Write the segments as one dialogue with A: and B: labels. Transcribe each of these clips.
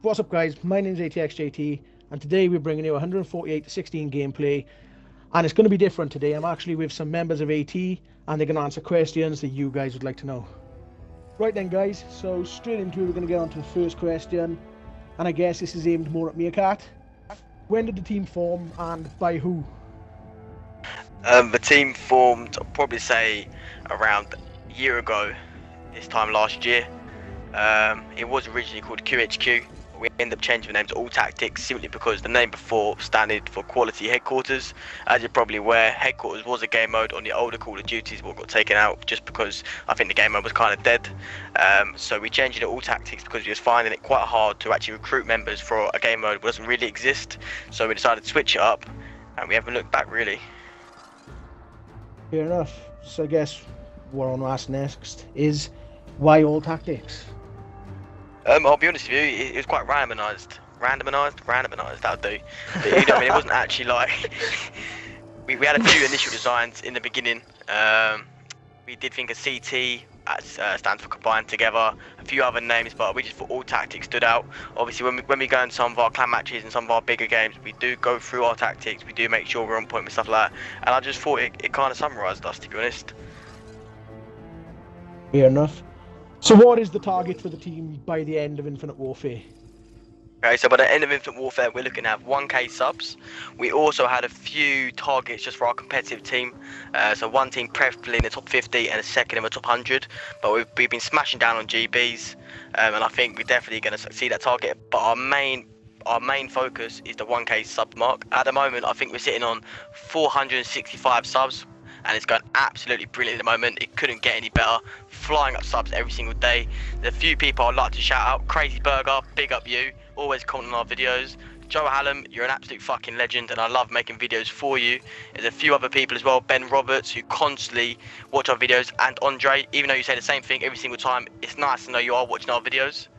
A: What's up guys, my name is ATXJT and today we're bringing you 148-16 gameplay, and it's going to be different today. I'm actually with some members of AT and they're going to answer questions that you guys would like to know. Right then guys, so straight into it, we're going to get on to the first question, and I guess this is aimed more at Meerkat. When did the team form and by who?
B: The team formed, I'll probably say, around a year ago, this time last year. It was originally called QHQ. We ended up changing the name to All Tactics simply because the name before standard for Quality Headquarters. As you're probably aware, Headquarters was a game mode on the older Call of Duties, but got taken out just because I think the game mode was kind of dead. So we changed it to All Tactics because we was finding it quite hard to actually recruit members for a game mode that doesn't really exist. So we decided to switch it up, and we haven't looked back really.
A: Fair enough. So I guess what I want to ask next is, why All Tactics?
B: I'll be honest with you, it was quite randomised, that'll do. But, you know, I mean, it wasn't actually like, we had a few initial designs in the beginning. We did think of CT, stands for Combined Together, a few other names, but we just thought All Tactics stood out. Obviously when we go in some of our clan matches and some of our bigger games, we do go through our tactics, we do make sure we're on point with stuff like that, and I just thought it kind of summarised us, to be honest.
A: Fair enough. So what is the target for the team by the end of Infinite Warfare?
B: Okay, so by the end of Infinite Warfare, we're looking at 1k subs. We also had a few targets just for our competitive team. So one team preferably in the top 50 and a second in the top 100. But we've been smashing down on GBs, and I think we're definitely going to succeed that target. But our main focus is the 1k sub mark. At the moment, I think we're sitting on 465 subs. And it's going absolutely brilliant at the moment. It couldn't get any better. Flying up subs every single day. There's a few people I'd like to shout out. Crazy Burger, big up you. Always commenting on our videos. Joe Hallam, you're an absolute fucking legend, and I love making videos for you. There's a few other people as well. Ben Roberts, who constantly watch our videos, and Andre. Even though you say the same thing every single time, it's nice to know you are watching our videos.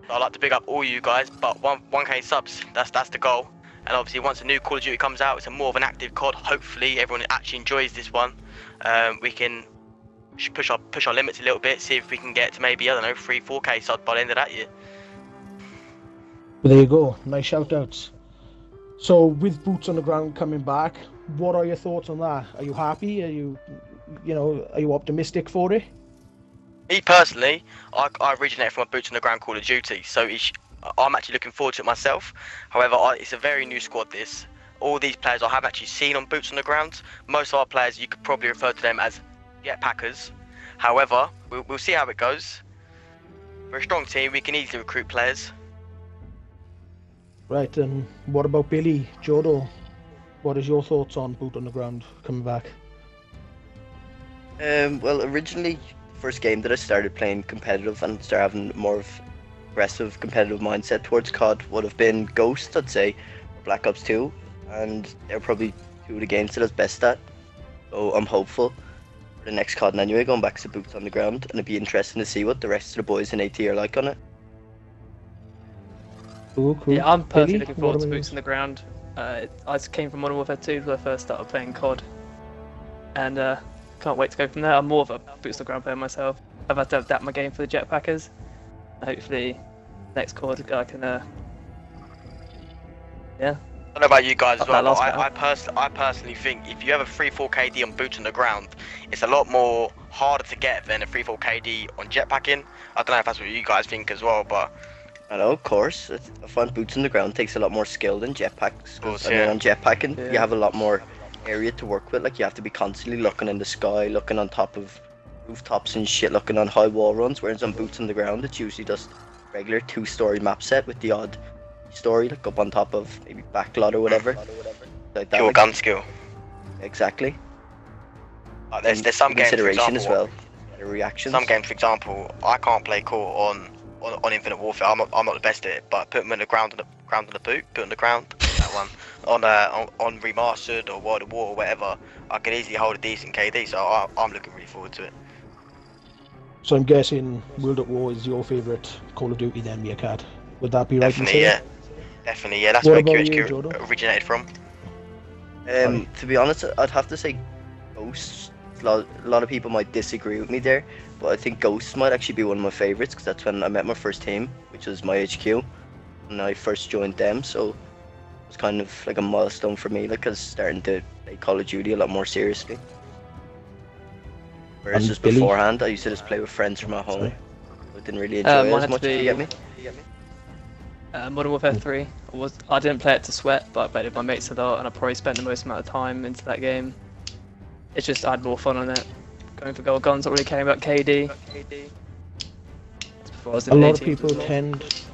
B: So I'd like to big up all you guys. But 1k subs, that's the goal. And obviously once a new Call of Duty comes out, it's a more of an active COD. Hopefully everyone actually enjoys this one. We can push our limits a little bit, see if we can get to maybe, I don't know, 3-4k subs by the end of that year.
A: Well, there you go, nice shout outs. So with Boots on the Ground coming back, what are your thoughts on that? Are you happy? Are you optimistic for it?
B: Me personally, I originate from a Boots on the Ground Call of Duty, so I'm actually looking forward to it myself. However, it's a very new squad this. All these players I haven't actually seen on Boots on the Ground. Most of our players, you could probably refer to them as Jetpackers. However, we'll see how it goes. We're a strong team, we can easily recruit players.
A: Right, and what about Billy, Jodo? What is your thoughts on Boot on the Ground coming back?
C: Well, originally, first game that I started playing competitive and started having more of aggressive competitive mindset towards COD would have been Ghost, I'd say, or Black Ops 2, and they're probably two of the games that I was best at. So I'm hopeful for the next COD anyway, going back to Boots on the Ground, and it'd be interesting to see what the rest of the boys in AT are like on it.
A: Cool.
D: Yeah, I'm personally
A: Billy,
D: looking forward to
A: what
D: Boots on the Ground. I came from Modern Warfare 2 when I first started playing COD, and can't wait to go from there. I'm more of a Boots on the Ground player myself. I've had to adapt my game for the Jetpackers. Hopefully, next COD I can, yeah.
B: I don't know about you guys as well, but
D: I
B: I personally think if you have a 3-4 KD on Boots on the Ground, it's a lot more harder to get than a 3-4 KD on jetpacking. I don't know if that's what you guys think as well, but
C: I know, of course. I find Boots on the Ground takes a lot more skill than jetpacks.
B: Of course,
C: I mean, on jetpacking,
D: Yeah.
C: you have a lot more area to work with. Like, you have to be constantly looking in the sky, looking on top of rooftops and shit, looking on high wall runs, whereas on Boots on the Ground, it's usually just regular 2-story map set with the odd story, like up on top of maybe backlot or whatever. Like that,
B: pure
C: like,
B: gun skill.
C: exactly.
B: Like there's some games, for
C: Consideration
B: example,
C: as well. Better reactions.
B: some games, for example, I can't play core on Infinite Warfare. I'm not the best at it, but put them in the ground on the boot, put on the ground, that one on remastered or World of War or whatever, I can easily hold a decent KD. So I'm looking really forward to it.
A: So I'm guessing World at War is your favourite Call of Duty then, Meerkat. Would that be right?
B: Definitely, yeah. Definitely, yeah. That's
A: What
B: where
A: about you,
B: QHQ
A: Jodo?
B: originated from.
C: To be honest, I'd have to say Ghost A lot of people might disagree with me there, but I think Ghosts might actually be one of my favorites because that's when I met my first team, which was my HQ, and I first joined them. So it was kind of like a milestone for me, like, cause starting to play Call of Duty a lot more seriously. Whereas just
A: Billy?
C: beforehand, I used to just play with friends from at home.
A: Sorry.
C: I didn't really enjoy it
D: mine
C: as
D: had to
C: much. If you
D: be-
C: get me?
D: Modern Warfare 3. I didn't play it to sweat, but I played it with my mates a lot, and I probably spent the most amount of time into that game. It's just I had more fun on it. Going for gold guns, not really caring about KD. Before I was in
A: A
D: the
A: lot of
D: 18th
A: people
D: as well.
A: tend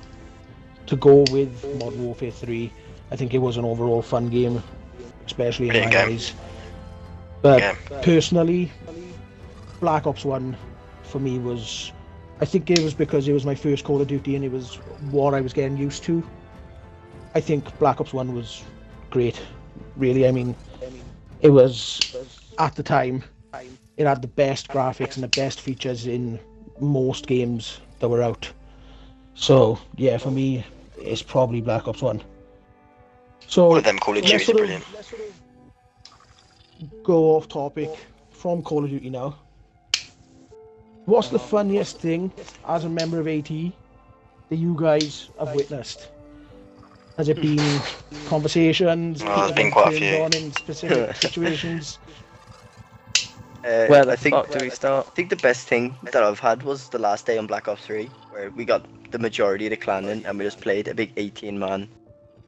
A: to go with Modern Warfare 3. I think it was an overall fun game, especially in my
B: Brilliant game.
A: eyes. But
B: Yeah.
A: personally, Black Ops 1 for me was, I think it was because it was my first Call of Duty and it was what I was getting used to. I think Black Ops 1 was great, really. I mean, it was, at the time, it had the best graphics and the best features in most games that were out. So, yeah, for me, it's probably Black Ops 1. So,
B: All of them Call of
A: let's
B: Duty
A: sort of
B: brilliant.
A: go off topic from Call of Duty now. What's the funniest thing as a member of AT that you guys have witnessed? Has it been conversations?
B: Oh, there's
A: people
B: been quite a
A: turned
B: few.
A: on in specific situations?
D: Where the
C: I think
D: fuck do we start?
C: I think the best thing that I've had was the last day on Black Ops 3, where we got the majority of the clan in and we just played a big 18-man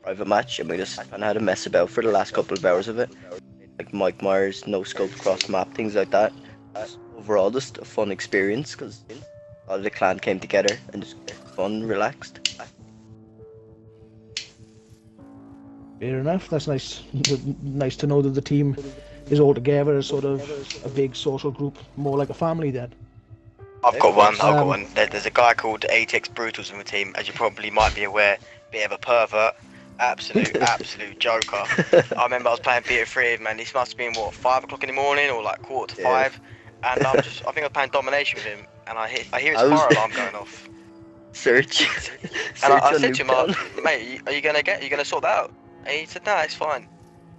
C: private match, and we just kind of had a mess about for the last couple of hours of it. Like Mike Myers, no scope cross map, things like that. Overall, just a fun experience because a lot of the clan came together and just fun, relaxed.
A: Fair enough. That's nice. Nice to know that the team is all together as sort of a big social group, more like a family then.
B: I've got one. I've got
A: Um,
B: one. There's a guy called ATX Brutals in the team, as you probably might be aware. Bit of a pervert, absolute joker. I remember I was playing Beta 3, man. This must have been what, 5 o'clock in the morning or like quarter to
C: Yeah.
B: 5, and I think I was playing domination with him, and I hear his
C: I was-
B: fire alarm going off.
C: Search.
B: And I
C: on
B: said to him,
C: Nuketown.
B: mate, are you gonna sort that out? And he said, nah, it's fine.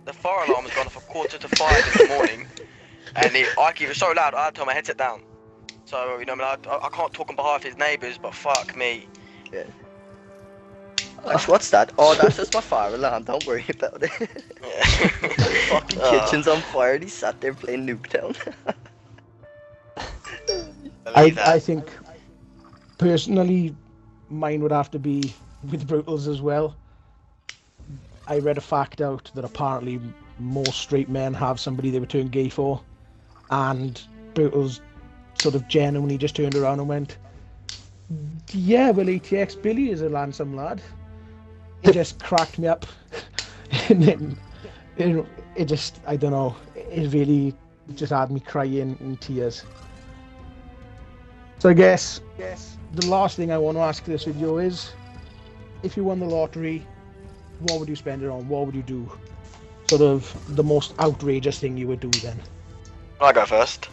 B: The fire alarm has gone off at quarter to 5 in the morning, and it was so loud I had to turn my headset down. So you know, I mean, I can't talk on behalf of his neighbours, but fuck me.
C: Actually, what's that? Oh, that's just my fire alarm. Don't worry about it. Fucking kitchen's on fire. And he sat there playing Nuketown.
A: I think personally mine would have to be with Brutals as well. I read a fact out that apparently most straight men have somebody they would turn gay for, and Brutals sort of genuinely just turned around and went, yeah, well, ATX Billy is a handsome lad. It just cracked me up. And then, it just, I don't know, it really just had me crying in tears. So I guess the last thing I want to ask this video is, if you won the lottery, what would you spend it on? What would you do? Sort of the most outrageous thing you would do then.
B: I'll go first.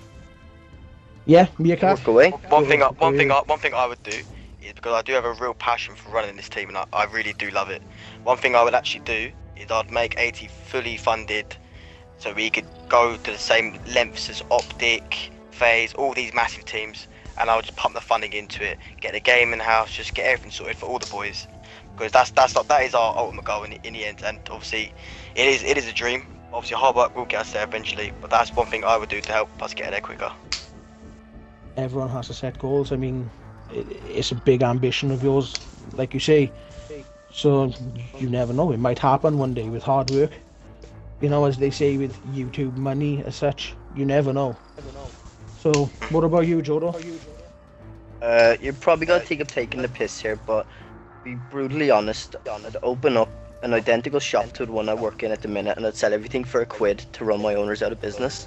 A: Yeah, Meerkat?
C: Walk away.
B: One thing I would do is, because I do have a real passion for running this team, and I really do love it. One thing I would actually do is I'd make 80 fully funded, so we could go to the same lengths as Optic, FaZe, all these massive teams, and I would just pump the funding into it, get the game in the house, just get everything sorted for all the boys, because that is our ultimate goal in the end. And obviously, it is a dream. Obviously, hard work will get us there eventually, but that's one thing I would do to help us get there quicker.
A: Everyone has to set goals. I mean, it's a big ambition of yours, like you say. So you never know. It might happen one day with hard work. You know, as they say with YouTube money as such, you never know. So what about you, Jodo?
C: You're probably gonna think I'm taking the piss here, but to be brutally honest, I'd open up an identical shop to the one I work in at the minute, and I'd sell everything for £1 to run my owners out of business.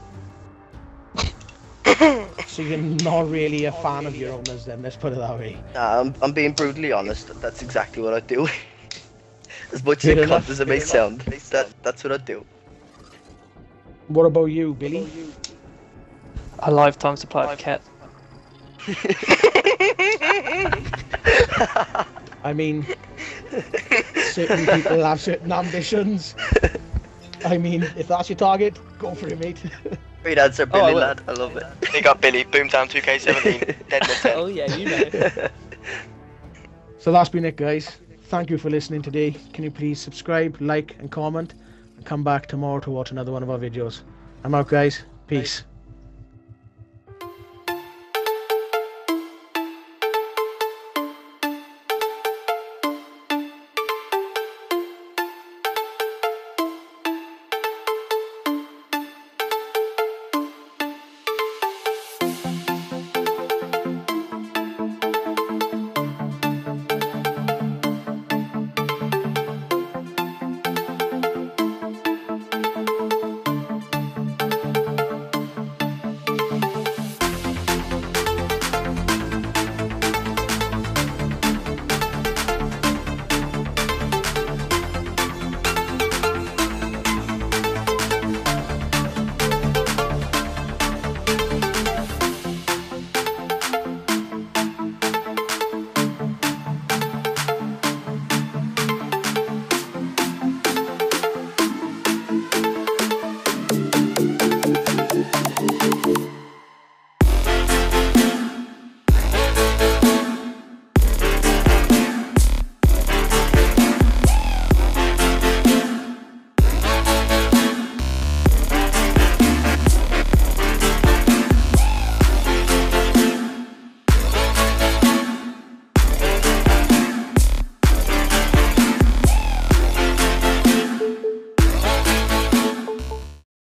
A: So you're not really a fan of your owners then, let's put it that way.
C: Nah, I'm being brutally honest. That's exactly what I'd do. As much as
A: Fair
C: it
A: enough,
C: as it may sound, that's what I'd do.
A: What about you, Billy?
D: A lifetime supply of cat.
A: I mean, certain people have certain ambitions. I mean, if that's your target, go for it, mate.
C: Great answer,
D: Oh, I
C: Billy
D: will.
C: lad. I love it.
B: Big up Billy, Boomtown 2K17, Deadman 10.
D: Oh yeah, you know.
A: So that's been it, guys. Thank you for listening today. Can you please subscribe, like, and comment, and come back tomorrow to watch another one of our videos. I'm out, guys. Peace.